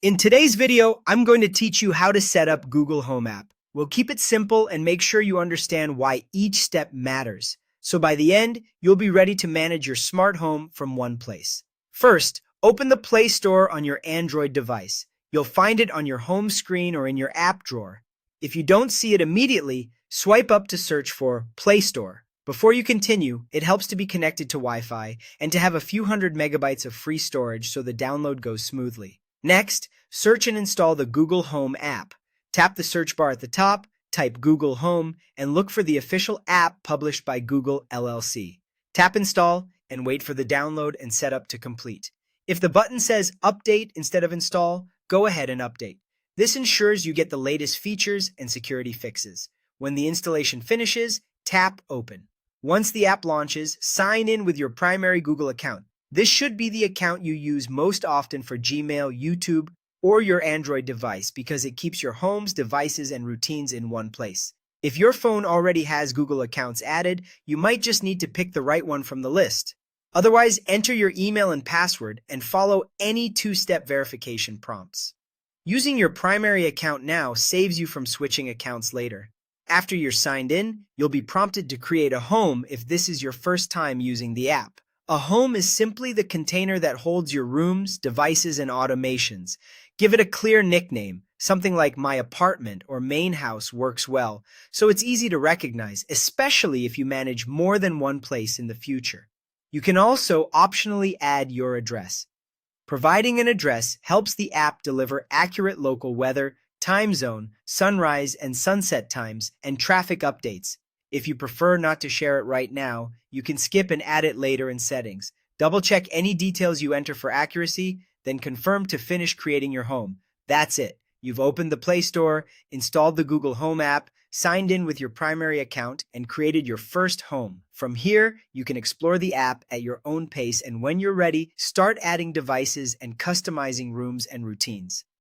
In today's video, I'm going to teach you how to set up Google Home app. We'll keep it simple and make sure you understand why each step matters. So by the end, you'll be ready to manage your smart home from one place. First, open the Play Store on your Android device. You'll find it on your home screen or in your app drawer. If you don't see it immediately, swipe up to search for Play Store. Before you continue, it helps to be connected to Wi-Fi and to have a few hundred megabytes of free storage so the download goes smoothly. Next, search and install the Google Home app. Tap the search bar at the top, type Google Home, and look for the official app published by Google LLC. Tap Install and wait for the download and setup to complete. If the button says Update instead of Install, go ahead and update. This ensures you get the latest features and security fixes. When the installation finishes, tap Open. Once the app launches, sign in with your primary Google account. This should be the account you use most often for Gmail, YouTube, or your Android device because it keeps your homes, devices, and routines in one place. If your phone already has Google accounts added, you might just need to pick the right one from the list. Otherwise, enter your email and password and follow any two-step verification prompts. Using your primary account now saves you from switching accounts later. After you're signed in, you'll be prompted to create a home if this is your first time using the app. A home is simply the container that holds your rooms, devices, and automations. Give it a clear nickname. Something like My Apartment or Main House works well, so it's easy to recognize, especially if you manage more than one place in the future. You can also optionally add your address. Providing an address helps the app deliver accurate local weather, time zone, sunrise and sunset times, and traffic updates. If you prefer not to share it right now, you can skip and add it later in settings. Double-check any details you enter for accuracy, then confirm to finish creating your home. That's it. You've opened the Play Store, installed the Google Home app, signed in with your primary account, and created your first home. From here, you can explore the app at your own pace, and when you're ready, start adding devices and customizing rooms and routines.